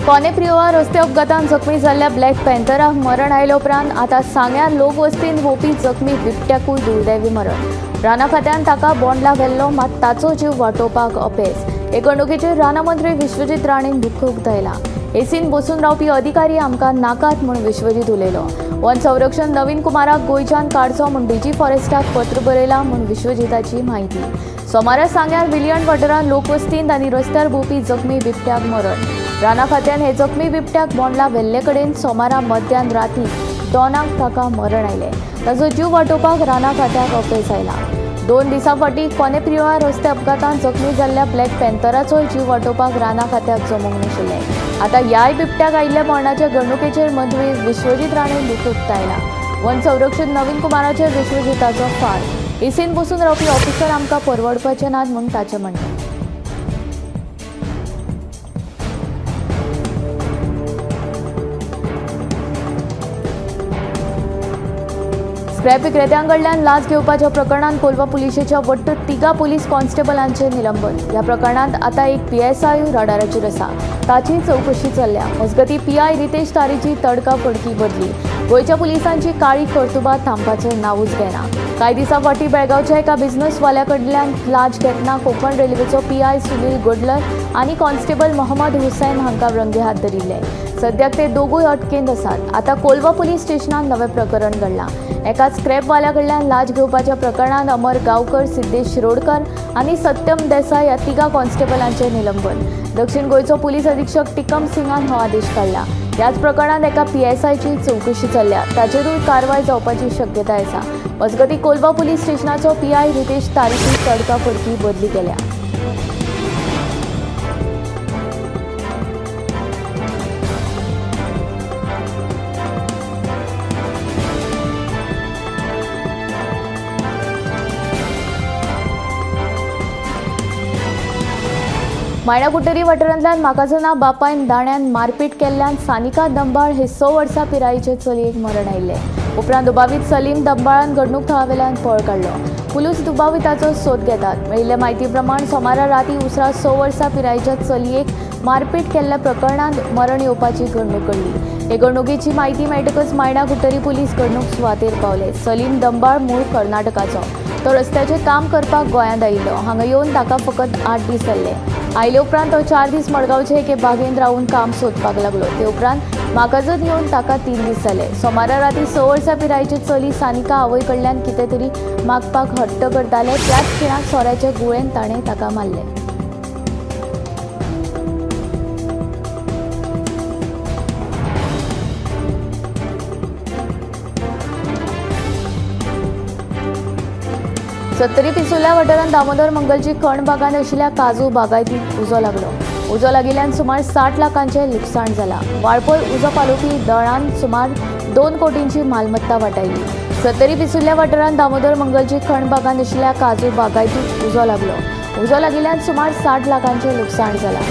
फोंडे प्रिवा रस्ते अपघातान जखमी जाल्ल्या ब्लॅक पॅन्थराक मरण आयल्या उपरांत आतां सांग्यार लोकवस्तीन भोंवपी जखमी बिबट्याकूय दुर्दैवी मरण. राना खात्यान ताका बोंडला व्हेल्लो, मात ताचो जीव वाटोवपाक अपेस. हे घडणुकेचेर राना मंत्री विश्वजीत राणेन दुख्ख उक्तायला. एसीन बसून रावपी अधिकारी आमकां नाकात म्हूण विश्वजीत उलयलो. वन संरक्षण नवीन कुमाराक गोंयच्यान काडचो म्हूण डीजी फॉरेस्टाक पत्र बरयलां म्हूण विश्वजिताची म्हायती. सोमारा सांग्यार विलियन वाठारांत लोकवस्तींत आनी रस्त्यार भोंवपी जखमी बिबट्याक मरण. राना खात्यान हे जखमी बिबट्याक बोंडला व्हेल्ले कडेन सोमारा मध्यान राती 2 ताका मरण आयलें. ताचो जीव वाटोवपाक राना खात्याक अपेस आयला. 2 दिसां फाटीं फोंडे प्रिवा रस्ते अपघातान जखमी जाल्ल्या ब्लॅक पॅन्थराचोय जीव वाटोवपाक राना खात्याक जमूंक नाशिल्लें. आतां ह्याय बिबट्याक आयिल्ल्या मरणाच्या घडणुकेचेर मंत्री विश्वजीत राणेन दुख्ख उक्तायला. वन संरक्षण नवीन कुमाराचेर विश्वजिताचो फार. एसीन बसून रावपी ऑफिसर आमकां परवडपाचे नात म्हूण ताचें म्हणणें. स्क्रॅप विक्रेत्यांकडल्यान लाच घेवपाच्या प्रकरणात कोलवा पुलिशेच्या वट्ट 3 पुलीस कॉन्स्टेबलांचे निलंबन. ह्या प्रकरणात आता एक PSI राडाराचेर आसा. ताची चवकशी चल्ल्या. मजगती PI रितेश तारीची तडकाफडकी बदली. गोंयच्या पुलिसांची काळी कर्तुबां थांबपाचें नांवूच घेना. कांय दिसां फाटीं बेळगांवच्या एका बिझनेसवाल्या कडल्यान लाच घेतना कोंकण रेल्वेचो PI सुनील गोडलर आनी कॉन्स्टेबल मोहम्मद हुसैन हांकां रंगे हात धरिल्ले. सद्याक ते दोगूय अटकेंत आसात. आतां कोलवा पुलीस स्टेशनात नवें प्रकरण घडलां. एका स्क्रॅपवाल्या कडल्यान लाच घेवपाच्या प्रकरणात अमर गांवकर, सिद्धेश शिरोडकर आनी सत्यम देसाय ह्या 3 कॉन्स्टेबलांचें निलंबन. दक्षिण गोंयचो पुलीस अधीक्षक टिकम सिंगान हो आदेश काडला. ह्याच प्रकरणात एका PSIची चवकशी चल्ल्या. ताचेरूय कारवाय जावपाची शक्यताय आसा. मजगती कोलवा पुलीस स्टेशनाचो PI रितेश तारीची तडकाफडकी बदली केल्या. मायणा कुट्टेरी वाठारांतल्यान म्हाकाजना बापायन दाण्यान मारपीट केल्ल्यान सानिका दंबाळ हे 6 वर्सां पिरायेचे चलयेक मरण आयिल्लें. उपरांत दुबावीत सलीम दंबाळान घडणूक थळावेल्यान पळ काडलो. पुलीस दुबाविताचो सोद घेतात. मेळिल्ले म्हायती प्रमाण सोमारा राती उसरां 6 वर्सां पिरायेच्या चलयेक मारपीट केल्ल्या प्रकरणात मरण येवपाची घडणूक घडली. हे घडणुकेची म्हायती मेळटकच मायणा कुट्टेरी पुलीस घडणूक सुवातेर पावले. सलीम दंबाळ मूळ कर्नाटकाचो. तो रस्त्याचें काम करपाक गोंयांत आयिल्लो. हांगा येवन ताका फकत 8 दीस जाल्ले. आयले उपरांत तो 4 दीस मडगांवचे एके बागेंत रावून काम सोदपाक लागलो. ते उपरांत म्हाकाजत येवन ताका 3 दीस जाले. सोमारा राती 6 वर्सां पिरायेची चली सानिका आवय कडल्यान कितें तरी मागपाक हट्ट करताले. त्याच खिणाक सोऱ्याचे गुळेन ताणें ताका मारले. सत्तरी पिसुल्या वाठारांत दामोदर मंगलची खण बागान आशिल्ल्या काजू बागायतीक उजो लागलो. उजो लागिल्ल्यान सुमार 60 लाखांचें लुकसाण जालां. वाळपय उजो पालोवपी दळान सुमार 2 कोटींची मालमत्ता वाटायली. सत्तरी पिसुल्या वाठारांत दामोदर मंगलची खण बागान आशिल्ल्या काजू बागायतीक उजो लागलो. उजो लागिल्ल्यान सुमार 60 लाखांचें लुकसाण जालां.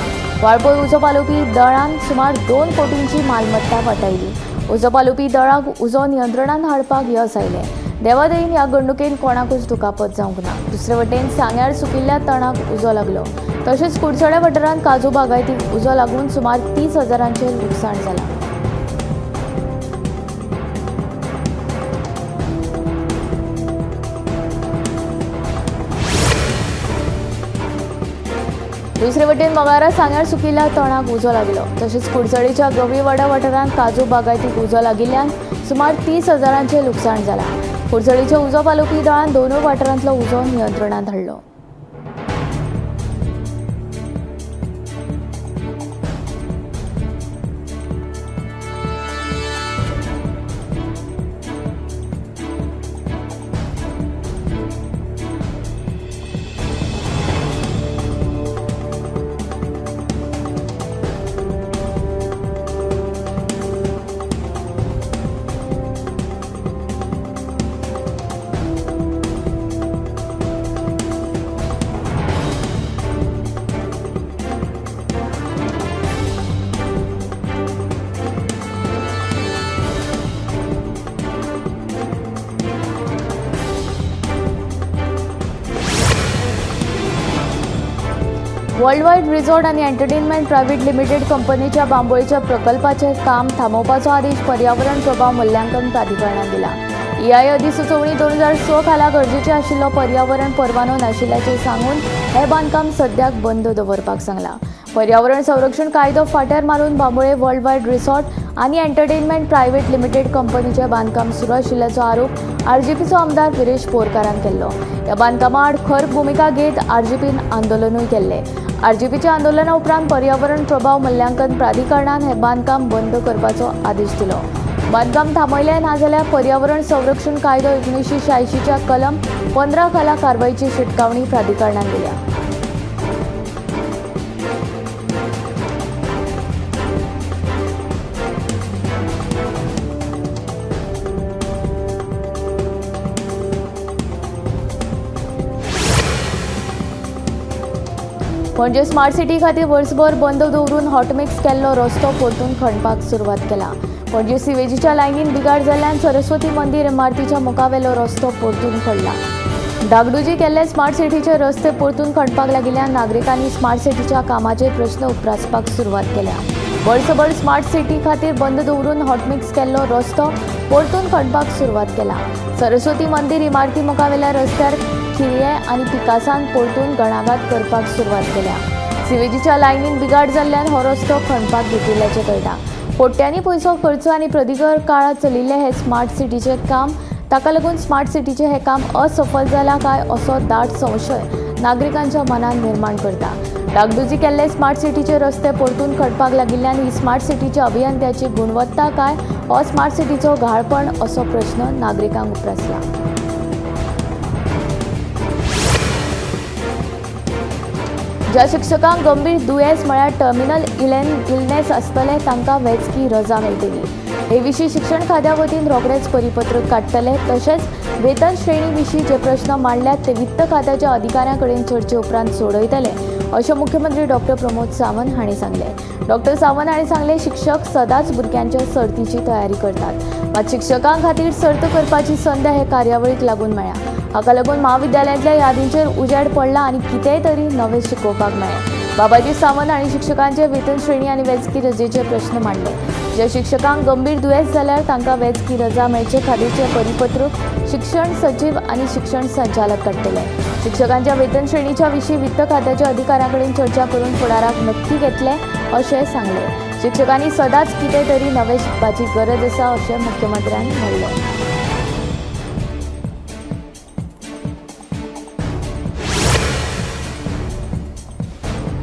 वाळपय उजो पालोवपी दळान सुमार 2 कोटींची मालमत्ता वाटायली. उजो पालोवपी दळाक उजो नियंत्रणान हाडपाक यश आयलें. देवादयेन ह्या घडणुकेन कोणाकूच दुखापत जावंक ना. दुसरे वटेन सांग्यार सुकिल्ल्या तणाक उजो लागलो. तशेंच कुडचड्या वाठारांत काजू बागायतीक उजो लागून सुमार 30,000चें लुकसाण जालां. दुसरे वटेन मंगळारा सांग्यार सुकिल्ल्या तणाक उजो लागलो. तशेंच कुडचडेच्या गवीवाडा वाठारांत काजू बागायतीक उजो लागिल्ल्यान सुमार 30,000चें लुकसाण जालां. कुडचडेच्या उजो पालोवपी दळान दोनूय वाठारांतलो उजो नियंत्रणांत हाडलो. वर्ल्ड वाईड रिसॉर्ट आणि एंटरटेनमेंट प्रायव्हेट लिमिटेड कंपनीच्या बांबोळीच्या प्रकल्पाचे काम थांबवपाचो आदेश पर्यावरण प्रभाव मूल्यांकन प्राधिकरणान दिला. EIA अधिसुचोवणी 2006 खाला गरजेचे आशिल्लो पर्यावरण परवानो नाशिल्ल्याचे सांगून हे बांदकाम सद्याक बंद दवरपाक सांगला. पर्यावरण संरक्षण कायदो फाटीर मारून बांबोळे वर्ल्ड वाईड रिसॉर्ट आणि एंटरटेनमेंट प्रायव्हेट लिमिटेड कंपनीचे बांदकाम सुरू आशिल्ल्याचो आरोप RGPचो आमदार विरेश बोरकारान केल्लो. ह्या बांदकामा आड खर भुमिका घेत RGPन आंदोलनूय केल्ले. RGPच्या आंदोलना उपरांत पर्यावरण प्रभाव मूल्यांकन प्राधिकरणान हे बांदकाम बंद करपाचो आदेश दिलो. बांदकाम थांबयले ना जाल्यार पर्यावरण संरक्षण कायदो 1986च्या कलम 15 खाला कारवाईची शिटकावणी प्राधिकरणान दिल्या. पणजे स्मार्ट सिटी खातीर वर्सभर बंद दवरून हॉटमिक्स केल्लो रस्तो परतून खणपाक सुरवात केला. पणजे सिवेजीच्या लायनीन बिगाड जाल्ल्यान सरस्वती मंदिर इमारतीच्या मुखावेलो रस्तो परतून खणला. डागडुजी केल्ले स्मार्ट सिटीचे रस्ते परतून खणपाक लागिल्ल्यान नागरिकांनी स्मार्ट सिटीच्या कामाचे प्रश्न उपरासपाक सुरवात केल्या. वर्सभर स्मार्ट सिटी खातीर बंद दवरून हॉटमिक्स केल्लो रस्तो परतून खणपाक सुरवात केला. सरस्वती मंदिर इमारती मुखावेल्या रस्त्यार खिरये आणि पिकासान परतून गणाघात करपाक सुरवात केल्या. सिवेजीच्या लायनीन बिगाड जाल्ल्यान हो रस्तो खणपाक घेतिल्ल्याचें कळटा. कोट्यांनी पयसो खर्च आणि प्रदीर्घ काळात चलिल्ले हे स्मार्ट सिटीचे काम ताका लागून स्मार्ट सिटीचे हे काम असफल जाला काय असो दाट संशय नागरिकांच्या मनात निर्माण करता. डागडुजी केल्ले स्मार्ट सिटीचे रस्ते परतून खणपाक लागिल्ल्यान ही स्मार्ट सिटीच्या अभियंत्याची गुणवत्ता काय हो स्मार्ट सिटीचो घाळपण असो प्रश्न नागरिकांक उपरासला. ज्या शिक्षकांक गंभीर दुयेंस म्हळ्यार टर्मिनल इलनेस आसतले तांकां वैजकी रजा मेळटली. हे विशीं शिक्षण खात्या वतीन रोखडेच परिपत्रक काडटले. तशेंच वेतन श्रेणी विशीं जे प्रश्न मांडल्यात ते वित्त खात्याच्या अधिकाऱ्यां कडेन चर्चे उपरांत सोडयतले अशें मुख्यमंत्री डॉ. प्रमोद सावंत हांणी सांगले. डॉ. सावंत हांणी सांगले, शिक्षक सदांच भुरग्यांच्या सर्तीची तयारी करतात, मात शिक्षकां खातीर सर्त करपाची संद हे कार्यावळीक लागून मेळ्ळ्या. हाका लागून महाविद्यालयांतल्या यादींचेर उजेड पडला आनी कितेंय तरी नवें शिकोवपाक मेळ्ळें. बाबाजी सावंत हांणी शिक्षकांचे वेतन श्रेणी आनी वैजकी रजेचे प्रश्न मांडले. ज्या शिक्षकांक गंभीर दुयेंस जाल्यार तांकां वैजकी रजा मेळचे खातीरचे परिपत्रक शिक्षण सचिव आनी शिक्षण संचालक काडटले. शिक्षकांच्या वेतन श्रेणीच्या विशीं वित्त खात्याच्या अधिकाऱ्यां कडेन चर्चा करून फुडाराक नक्की घेतले अशें सांगले. शिक्षकांनी सदांच कितेंय तरी नवें शिकपाची गरज आसा अशें मुख्यमंत्र्यांनी म्हणलें.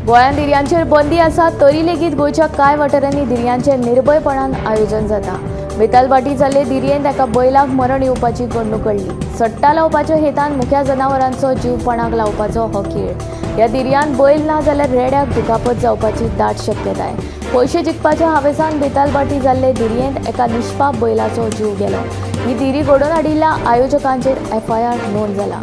गोंयांत दिर्यांचेर बंदी आसा तरी लेगीत गोंयच्या कांय वाठारांनी दिर्यांचें निर्भयपणान आयोजन जाता. बेतालबाटी जाल्ले दिरयेंत एका बैलाक मरण येवपाची घडणूक घडली. सट्टा लावपाच्या हेतान मुख्या जनावरांचो जीव पणाक लावपाचो हो खेळ. ह्या दिर्यान बैल ना जाल्यार रेड्याक दुखापत जावपाची दाट शक्यताय. पयशे जिखपाच्या हावेसान बेतालबाटी जाल्ले दिरयेंत एका निश्पाप बैलाचो जीव गेलो. ही दिरी घडोवन हाडिल्ल्या आयोजकांचेर FIR नोंद जाला.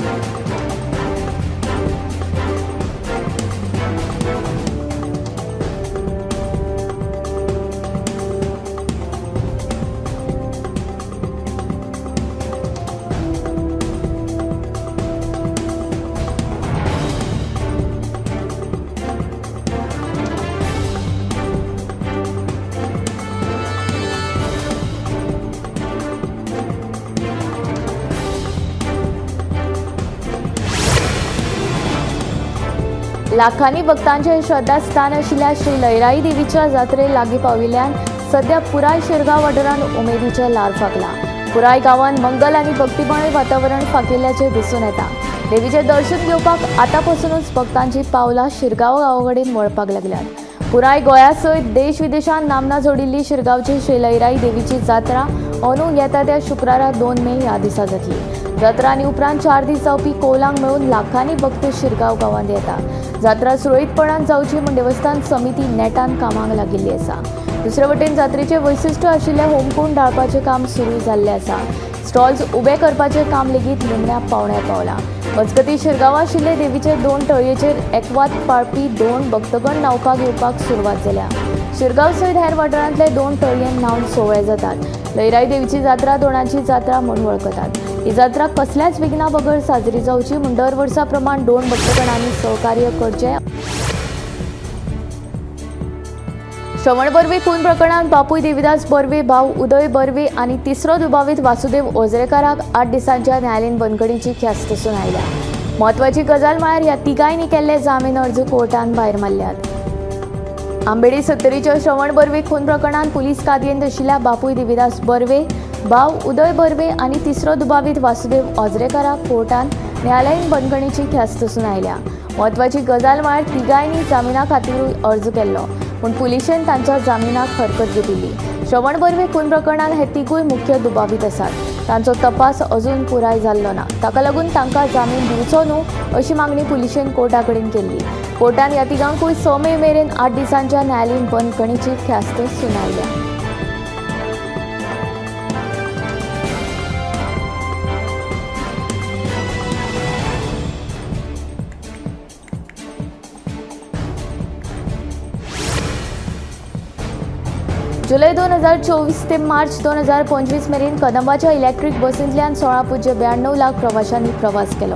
लाखांनी भक्तांचे श्रद्धास्थान आशिल्ल्या श्री लयराई देवीच्या जात्रे लागीं पाविल्ल्यान सध्या पुराय शिरगांव वाठारांत उमेदीचे ल्हार फाकला. पुराय गांवांत मंगल आनी भक्तिमय वातावरण फाकिल्ल्याचें दिसून येता. देवीचें दर्शन घेवपाक आतां पासूनच भक्तांची पावलां शिरगांव गांवाकडेन वळपाक लागल्यात. पुराय गोंया सयत देश विदेशांत नामना जोडिल्ली शिरगांवची श्री लयराई देवीची जात्रा अंदू येता त्या शुक्रारा 2 मे ह्या दिसा जातली. जात्रा आनी उपरांत 4 दीस जावपी कौलांक मेळून लाखांनी भक्त शिरगांव गांवांत येता. जात्रा सुरळीतपणान जावची म्हूण देवस्थान समिती नेटान कामाक लागिल्ली आसा. दुसरे वटेन जात्रेचे वैशिश्ट्य आशिल्ले होमकूंड ढाळपाचें काम सुरू जाल्लें आसा. स्टॉल्स उबे करपाचें काम लेगीत निमण्या पावण्यार पावलां. मजगतीं शिरगांवा आशिल्ले देवीचे 2 तळयेचेर एकवात पाळपी 2 भक्तगण न्हावपाक येवपाक सुरवात जाल्या. शिरगांव सयत हेर वाठारांतले 2 तळयेन न्हावन सोवळे जातात. लयराई देवीची जात्रा दोणांची जात्रा म्हूण वळखतात. ही जात्रा कसल्याच विघ्ना बगर साजरी जावची म्हूण दर वर्सा प्रमाण 2 भक्तगणांनी सहकार्य करचें श्रवण बर्वे खून प्रकरणात बापूय देविदास बर्वे, भाऊ उदय बर्वे आणि तिसरो दुबावित वासुदेव ओझरेकाराक 8 दिसांच्या न्यायालयीन बंदखणीची ख्यास्त सुनायल्या. महत्वाची गजाल म्हळ्यार ह्या तिगांयनी केल्ले जामीन अर्ज कोर्टान भायर मारल्यात. आंबेडी सत्तरीच्या श्रवण बर्वे खून प्रकरणात पुलीस कादयेंत आशिल्ल्या बापूय देविदास बर्वे, भाऊ उदय बर्वे आणि तिसरो दुबावित वासुदेव ओझरेकाराक कोर्टान न्यायालयीन बंदखणीची ख्यास्त सुनायल्या. महत्वाची गजाल म्हळ्यार तिगांयनी जामिना खातीरूय अर्ज केल्लो, पूण पुलिशेन तांच्या जामिनाक हरकत घेतिल्ली. श्रवण बर्वे खून प्रकरणात हे तिगूय मुख्य दुबावित आसात. तांचो तपास अजून पुराय जाल्लो ना, ताका लागून तांकां जामीन दिवचो न्हू अशी मागणी पुलिशेन कोर्टा कडेन केल्ली. कोर्टान ह्या तिगांकूय 6 मे मेरेन 8 दिसांच्या न्यायालयीन बंदखणीची ख्यास्त सुनायल्या. जुलै 2024 ते मार्च 2025 मेरेन कदंबाच्या इलेक्ट्रीक बसींतल्यान 16.92 लाख प्रवाशांनी प्रवास केलो.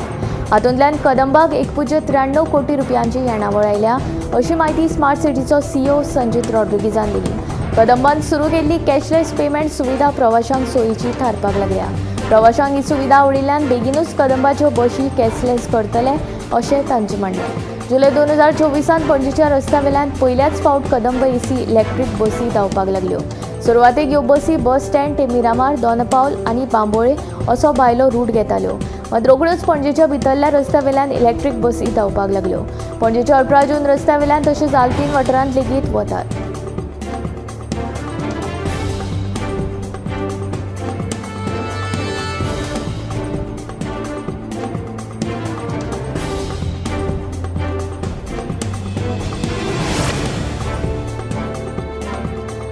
हातूंतल्यान कदंबाक 1.93 कोटी रुपयांची येणावळ आयल्या अशी माहिती स्मार्ट सिटीचो CEO संजीत रॉड्रिगीजान दिली. कदंबान सुरू केल्ली कॅशलेस पेमेंट सुविधा प्रवाशांक सोयीची थारपाक लागल्या. प्रवाशांक ही सुविधा आवडिल्ल्यान बेगीनूच कदंबाच्यो बशी कॅशलेस करतले अशें तांचें म्हणणें. जुलै 2024 पणजेच्या रस्त्यावेल्यान पहिल्याच फावट कदंब AC इलेक्ट्रीक बसी धांवपाक लागल्यो. सुरवातेक ह्यो बसी बस स्टँड ते मिरामार, दोनापावल आनी बांबोळे असो भायलो रूट घेताल्यो. मात रोखड्योच पणजेच्या भितरल्या रस्त्यावेल्यान इलेक्ट्रीक बसी धांवपाक लागल्यो. पणजेच्या 18 जून रस्त्यावेल्यान तशेंच आल्तीन वाठारांत लेगीत वतात.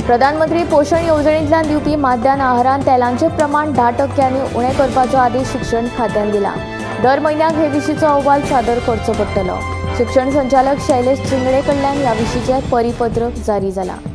प्रधानमंत्री पोषण येवजणेंतल्यान दिवपी माध्यान आहारांत तेलांचें प्रमाण 10% उणें करपाचो आदेश शिक्षण खात्यान दिला. दर म्हयन्याक हे विशींचो अहवाल सादर करचो पडटलो. शिक्षण संचालक शैलेश चिंगडे कडल्यान ह्या विशींचें परिपत्रक जारी जालां.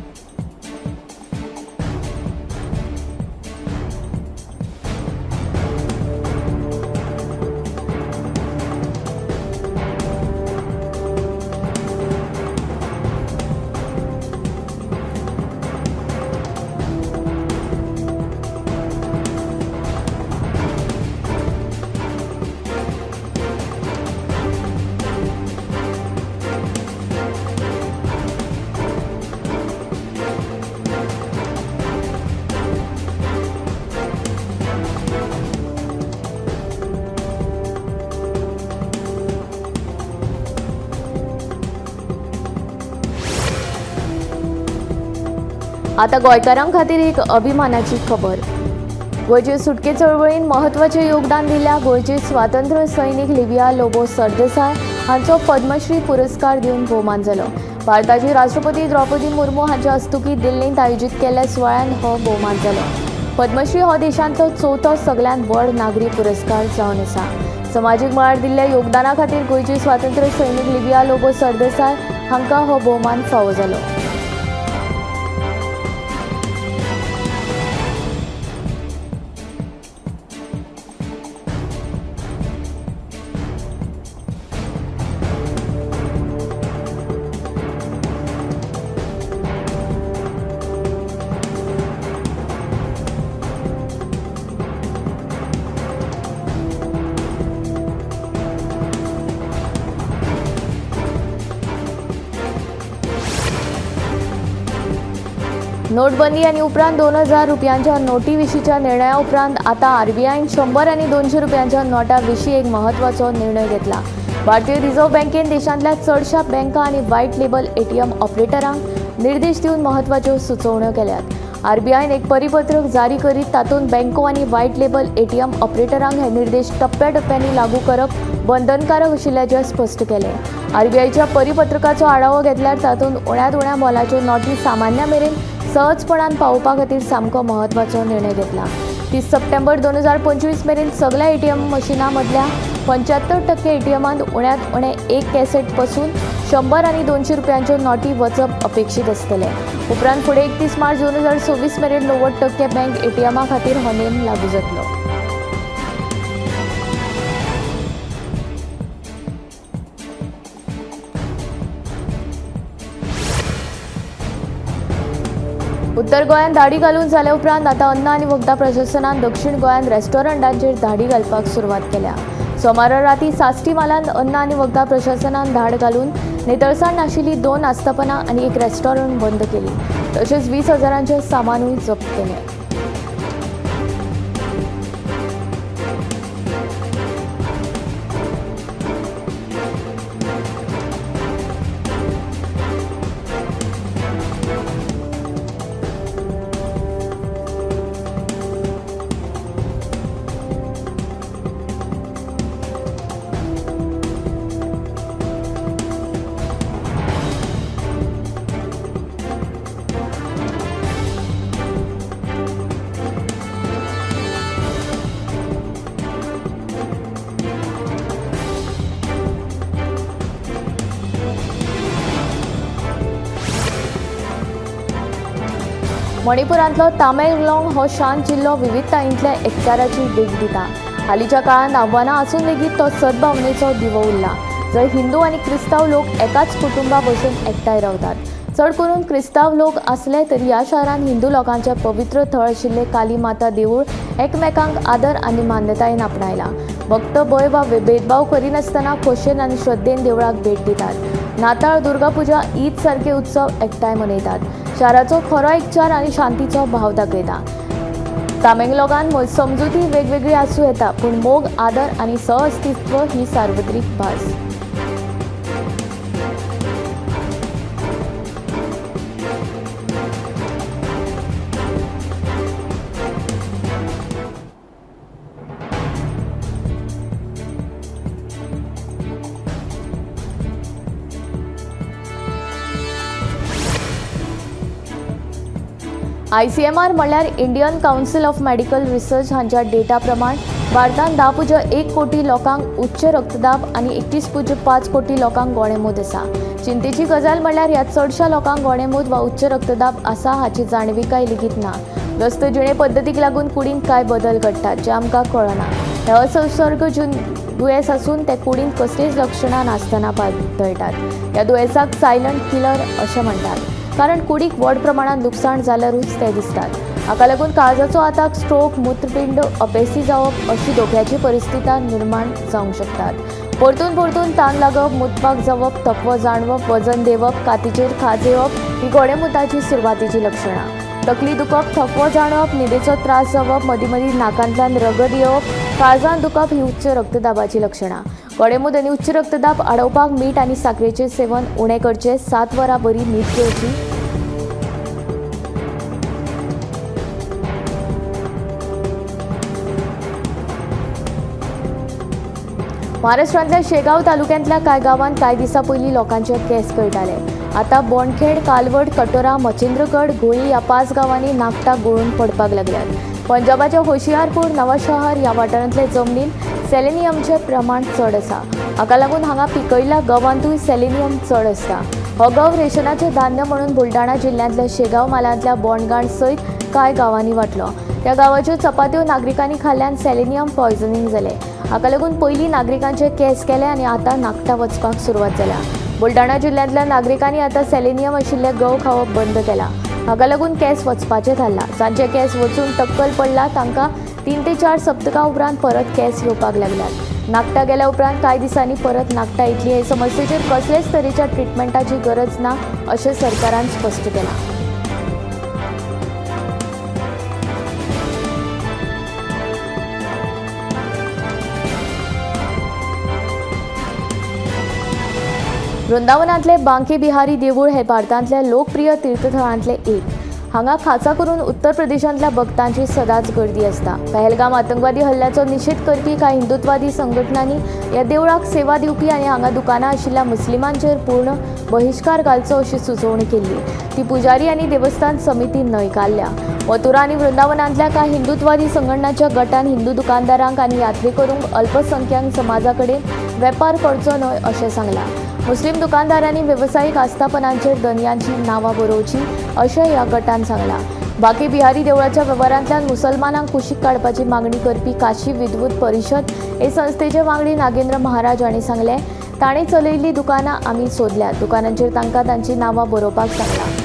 आता गोंयकारां खातीर एक अभिमानाची खबर. गोंयचे सुटके चळवळीन महत्वाचें योगदान दिल्ल्या गोंयचे स्वातंत्र्य सैनीक लिविया लोबो सरदेसाय हांचो पद्मश्री पुरस्कार दिवन भोवमान जालो. भारताची राष्ट्रपती द्रौपदी मुर्मू हांच्या हस्तुकीं दिल्लींत आयोजीत केल्ल्या सुवाळ्यान हो भोवमान जालो. पद्मश्री हो देशांतलो 4थो सगळ्यांत व्हड नागरी पुरस्कार जावन आसा. समाजीक मळार दिल्ल्या योगदाना खातीर गोंयचे स्वातंत्र्य सैनीक लिविया लोबो सरदेसाय हांकां हो भोवमान फावो जालो. नोटबंदी आणि उपरांत 2000 रुपयांच्या नोटी विशींच्या निर्णया उपरांत आता RBIन 100 आणि 200 रुपयांच्या नोटा विशीं एक महत्वाचो निर्णय घेतला. भारतीय रिझर्व्ह बँकेन देशांतल्या चडशा बँका आणि व्हाईट लेबल ATM ऑपरेटरांक निर्देश दिवन महत्वाच्यो सुचोवण्यो केल्यात. RBIन एक परिपत्रक जारी करीत तातूंत बँको आणि व्हाईट लेबल ATM ऑपरेटरांक हे निर्देश टप्प्याटप्प्यांनी लागू करप बंधनकारक आशिल्ल्याचें स्पश्ट केलें. RBIच्या परिपत्रकाचो आढावो घेतल्यार तातूंत उण्यांत उण्या मोलाच्यो नोटी सामान्या मेरेन सहजपणान पावोवपा खातीर सामको महत्वाचो निर्णय घेतला. 30 सप्टेंबर 2025 मेरेन सगळ्या ATM मशिनां मदल्या 75% ATMांत उण्यांत उणें एक कॅसेट पासून 100 आणि 200 रुपयांच्यो नोटी वचप अपेक्षीत आसतलें. उपरांत फुडें 31 मार्च 2024 मेरेन 90% बँक ATMा खातीर हो नेम लागू जातलो. उत्तर गोंयांत धाडी घालून जाले उपरांत आता अन्न आनी वखदां प्रशासनान दक्षिण गोंयांत रेस्टॉरंटांचेर धाडी घालपाक सुरवात केल्या। सोमारा राती साश्टी मालांत अन्न आनी वखदां प्रशासनान धाड घालून नितळसाण नाशिल्ली 2 आस्थापनां आनी एक रेस्टॉरंट बंद केली। तशेंच 20,000चें सामानूय जप्त केलें। मणिपुरांतलो तामेंगलाँग हो शांत जिल्लो विविधतायेंतल्या एकचाराची देख दिता। हालींच्या काळांत आव्हानां आसून लेगीत तो सद्भावनेचो दिवो उरला, जंय हिंदू आनी क्रिस्तांव लोक एकाच कुटुंबा भशेन एकठांय रावतात। चड करून क्रिस्तांव लोक आसले तरी ह्या शारांत हिंदू लोकांचे पवित्र थळ आशिल्ले काली माता देवूळ एकमेकांक आदर आनी मान्यतायेन आपणायला। भक्त भंय वा भेदभाव करिनासतना खोशेन आनी श्रद्धेन देवळाक भेट दितात। नाताळ, दुर्गा पुजा, ईद सारखे उत्सव एकठांय मनयतात। शाराचो खरो एकचार आनी शांतीचो भाव दाखयता। तामेंगलाँगांत समजुती वेगवेगळी आसूं येता, पूण मोग, आदर आनी सहअस्तित्व ही सार्वत्रिक भास। ICMR म्हळ्यार Indian council of medical research हांच्या डेटा प्रमाण भारतांत 10.1 कोटी लोकांक उच्च रक्तदाब आनी 31.5 कोटी लोकांक गोणेमूत आसा। चिंतेची गजाल म्हळ्यार ह्या चडशा लोकांक गोणेमूत वा उच्च रक्तदाब आसा हाची जाणविकाय लेगीत ना। व्यस्त जिणे पद्दतीक लागून कुडींत कांय बदल घडटात जे आमकां कळना। हे असंसर्ग दुयेंस आसून ते कुडींत कसलींच लक्षणां नासतना पातळटात। ह्या दुयेंसाक सायलंट किलर अशें म्हणटात, कारण कुडीक व्हड प्रमाणात लुकसाण जाल्यारूच ते दिसतात। हाका लागून काळजाचो आताक, स्ट्रोक, मूत्रपिंड अपेसी जावप अशी धोक्याची परिस्थिती निर्माण जावंक शकतात। परतून ताण लागप, मुतपाक जावप, थकवो जाणवप, वजन देंवप, कातीचेर खाज येवप ही गोडेमुताची सुरवातीची लक्षणां। तकली दुखप, थकवो जाणवप, न्हिदेचो त्रास जावप, मदीं मदीं नाकांतल्यान रगत येवप, काळजांत दुखप ही उच्च रक्तदाबाची लक्षणां। गोडेमूत आनी उच्च रक्तदाब आडोवपाक मीठ आनी साखरेचें सेवन उणें करचें, 7 वरां बरी न्हीद घेवची। महाराष्ट्रांतल्या शेगांव तालुक्यांतल्या कांय गांवांत कांय दिसां पयलीं लोकांचे केस गळटाले। आतां बोंडखेड, कालवड, कटोरा, मचिंद्रगड, घोळी ह्या 5 गांवांनी नाखटां गळून पडपाक लागल्यात। पंजाबाच्या होशियारपूर, नवाशहर ह्या वाठारांतले जमनींत सेलेनियमचें प्रमाण चड आसा। हाका लागून हांगा पिकयल्ल्या गंवांतूय सेलेनियम चड आसता। हो गंव रेशनाचें धान्य म्हणून बुलढाणा जिल्ल्यांतल्या शेगांव मालांतल्या बोंडगाण सयत कांय गांवांनी वांटलो। त्या गांवाच्यो चपात्यो नागरिकांनी खाल्ल्यान सेलेनियम पॉयझनिंग जालें। हाका लागून पयलीं नागरिकांचे केस केले आनी आतां नाखटां वचपाक सुरवात जाल्या। बुलढाणा जिल्ल्यांतल्या नागरिकांनी आतां सेलेनियम आशिल्ले गंव खावप बंद केलां। हाका लागून केस वचपाचें थारलां। जांचे केस वचून टक्कल पडला तांकां 3 ते 4 सप्तकां उपरांत परत केस येवपाक लागल्यात। नाखटां गेल्या उपरांत कांय दिसांनी परत नाखटां येतली। हे समस्येचेर कसलेच तरेच्या ट्रिटमेंटाची गरज ना अशें सरकारान स्पश्ट केलां। वृंदावनांतले बांके बिहारी देवूळ हे भारतांतले लोकप्रिय तीर्थथळांतले एक। हांगा खासा करून उत्तर प्रदेशांतल्या भक्तांची सदांच गर्दी आसता। पहलगाम आतंकवादी हल्ल्याचो निशेध करपी कांय हिंदुत्वादी संघटनांनी ह्या देवळाक सेवा दिवपी आनी हांगा दुकानां आशिल्ल्या मुस्लिमांचेर पूर्ण बहिष्कार घालचो अशी सुचोवणी केल्ली। ती पुजारी आनी देवस्थान समितीन न्हयकारल्या। मथुरा आनी वृंदावनांतल्या कांय हिंदुत्वादी संघटनांच्या गटान हिंदू दुकानदारांक आनी यात्रेकरूंक अल्पसंख्याक समाजा कडेन वेपार करचो न्हय अशें सांगलां। मुस्लिम दुकानदारांनी वेवसायीक आस्थापनांचेर दनयांची नांवां बरोवची अशें ह्या गटान सांगलां। बाकी बिहारी देवळाच्या वेव्हारांतल्यान मुसलमानांक कुशीक काडपाची मागणी करपी काशी विद्वत परिशद हे संस्थेचे वांगडी नागेंद्र महाराज हांणी सांगलें, तांणी चलयिल्लीं दुकानां आमी सोदल्यात। दुकानांचेर तांकां तांची नांवां बरोवपाक सांगलां।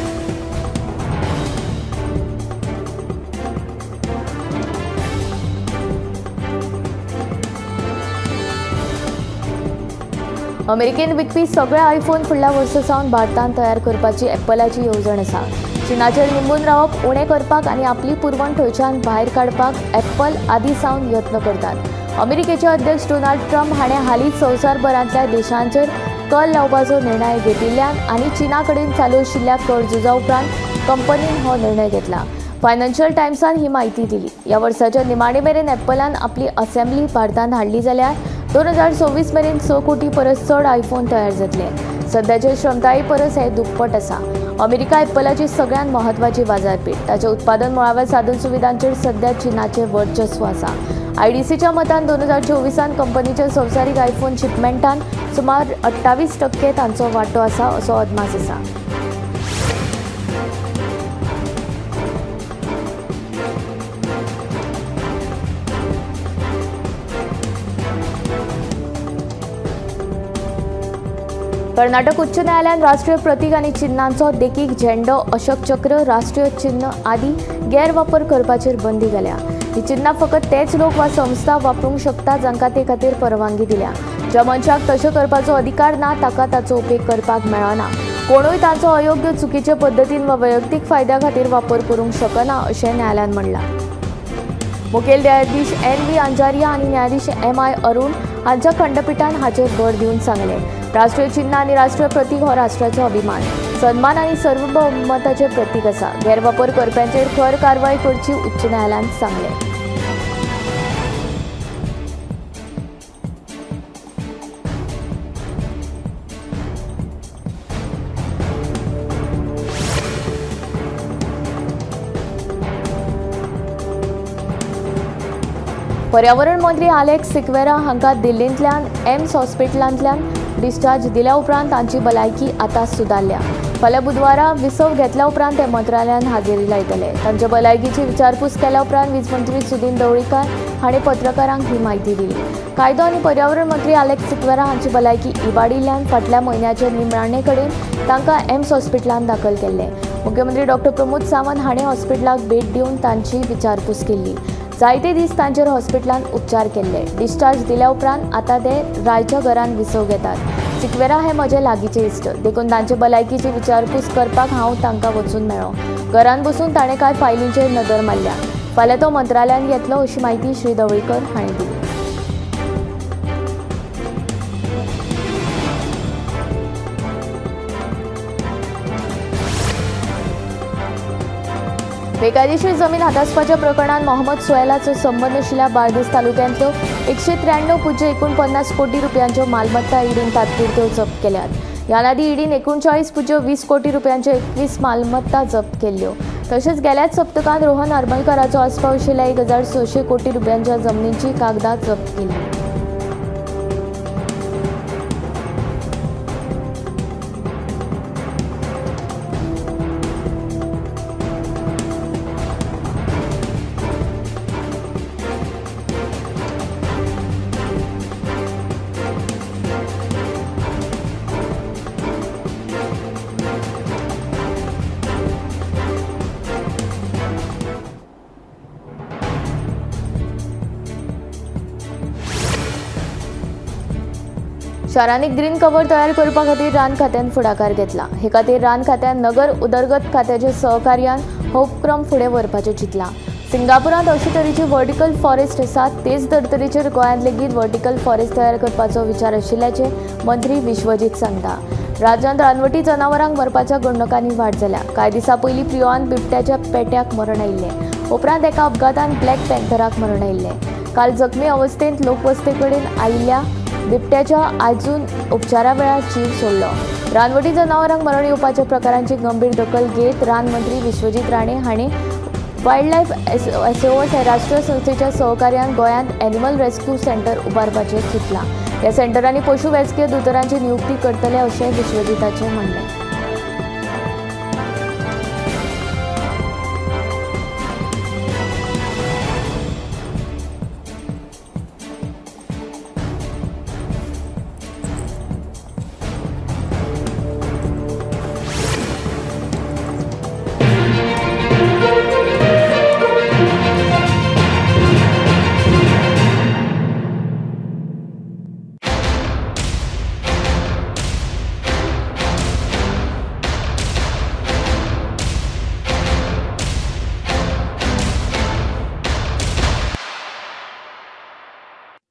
अमेरिकेन विकपी सगळे आयफोन फुडल्या वर्सा सावन भारतांत तयार करपाची ॲपलाची येवजण आसा. चीनाचेर निंबून रावप उणें करपाक आनी आपली पुरवण थंयच्यान भायर काडपाक ॲपल आदीं सावन यत्न करतात. अमेरिकेचे अध्यक्ष डोनाल्ड ट्रम्प हाणें हालींच संवसारभरांतल्या देशांचेर कर लावपाचो निर्णय घेतिल्ल्यान आनी चीना कडेन चालू आशिल्ल्या कर झुजा उपरांत कंपनीन हो निर्णय घेतला. फायनान्शियल टायम्सान ही म्हायती दिली. ह्या वर्साच्या निमाणे मेरेन ॲपलान आपली असेंब्ली भारतांत हाडली जाल्यार 2026 मेरेन 6 कोटी परस चड आयफोन तयार जातले. सध्याचे क्षमताये परस हे दुप्पट आसा. अमेरिका ॲपलाची सगळ्यांत म्हत्वाची बाजारपेठ. ताचे उत्पादन मुळाव्या साधन सुविधांचेर सध्या चीनाचें वर्चस्व आसा. IDCच्या मतान 2024 कंपनीच्या संवसारीक आयफोन शिपमेंटान सुमार 28% तांचो वांटो आसा असो अदमास आसा. कर्नाटक उच्च न्यायालयान राष्ट्रीय प्रतीक आनी चिन्हांचो देखीक झेंडो, अशोक चक्र, राष्ट्रीय चिन्ह आदी गैरवापर करपाचेर बंदी घाल्या. ही चिन्हां फकत तेच लोक वा संस्था वापरूंक शकता जांकां ते खातीर परवानगी दिल्या. ज्या मनशाक तशें करपाचो अधिकार ना ताका ताचो उपेग करपाक मेळना. कोणूय ताचो अयोग्य चुकीचे पद्दतीन वा वैयक्तीक फायद्या खातीर वापर करूंक शकना अशें न्यायालयान म्हणलां. मुखेल न्यायाधीश NV अंजारिया आनी न्यायाधीश MI अरुण हांच्या खंडपीठान हाचेर भर दिवन सांगलें. राष्ट्रीय चिन्ह आनी राष्ट्रीय प्रतीक हो राष्ट्राचो अभिमान, सन्मान आनी सार्वभौमत्वाचें प्रतीक आसा. गैरवापर करप्यांचेर खर कारवाय करची उच्च न्यायालयान सांगलें. पर्यावरण मंत्री अलेक्स सिक्वेरा हांकां दिल्लींतल्यान एम्स हॉस्पिटलांतल्यान डिस्चार्ज दिल्या उपरांत तांची भलायकी आतां सुदारल्या. फाल्यां बुधवारा विसव घेतल्या उपरांत ते मंत्रालयान हाजेरी लायतले. तांचे भलायकीची विचारपूस केल्या उपरांत वीज मंत्री सुदीन ढवळीकर हाणें पत्रकारांक ही म्हायती दिली. कायदो आनी पर्यावरण मंत्री अलेक्स सिक्वेरा हांची भलायकी इबाडिल्ल्यान फाटल्या म्हयन्याचे निमणे कडेन तांकां एम्स हॉस्पिटलांत दाखल केल्ले. मुख्यमंत्री डॉ. प्रमोद सावंत हाणें हॉस्पिटलाक भेट दिवन तांची विचारपूस केल्ली. जायते दीस तांचेर हॉस्पिटलांत उपचार केल्ले. डिस्चार्ज दिल्या उपरांत आतां ते रायच्या घरांत विसव घेतात. सिक्वेरा हे म्हजे लागींचे इश्ट, देखून तांचे भलायकीची विचारपूस करपाक हांव तांकां वचून मेळ्ळो. घरांत बसून ताणें कांय फायलींचेर नदर मारल्या. फाल्यां तो मंत्रालयान येतलो अशी म्हायती श्री ढवळीकर हाणें दिली. बेकायदेशीर जमीन हातासपाच्या प्रकरणात मोहम्मद सोहेलाचो संबंध आशिल्ल्या बार्देस तालुक्यांतल्यो 193.49 कोटी रुपयांच्यो मालमत्ता ईडीन तात्पुरत्यो जप्त केल्यात. ह्या आदी ईडीन 39.20 कोटी रुपयांच्यो 21 मालमत्ता जप्त केल्ल्यो. तशेंच गेल्याच सप्तकांत रोहन हरमलकराचो आस्पाव आशिल्ल्या 1,600 कोटी रुपयांच्या जमनींची कागदां जप्त केल्ली. शारांनी ग्रीन कवर तयार करपा खातीर रान खात्यान फुडाकार घेतला. हे खातीर रान खात्यान नगर उदरगत खात्याच्या सहकार्यान हो उपक्रम फुडें व्हरपाचें चिंतला. सिंगापुरांत अशे तरेची वर्टिकल फॉरेस्ट आसात, तेच धर्तरेचेर गोंयांत लेगीत वर्टिकल फॉरेस्ट तयार करपाचो विचार आशिल्ल्याचे मंत्री विश्वजीत सांगता. राज्यांत रानवटी जनावरांक मरपाच्या घडणुकांनी वाड जाल्या. कांय दिसां पयलीं प्रियोआन बिबट्याच्या पेट्याक मरण आयिल्लें. उपरांत एका अपघातान ब्लॅक पॅन्थराक मरण आयिल्लें. काल जखमी अवस्थेंत लोकवस्ते कडेन आयिल्ल्या बिबट्याच्या आजून उपचारा वेळार जीव सोडलो. रानवटी जनावरांक मरण येवपाच्या प्रकारांची गंभीर दखल घेत रान मंत्री विश्वजीत राणे हाणें वायल्डलायफ SOS हे राष्ट्रीय संस्थेच्या सहकार्यान गोंयांत एनिमल रेस्क्यू सेंटर उबारपाचें चिंतलां. ह्या सेंटरांनी पशु वैजकीय दोतोरांची नियुक्ती करतले अशें विश्वजीताचें म्हणणें.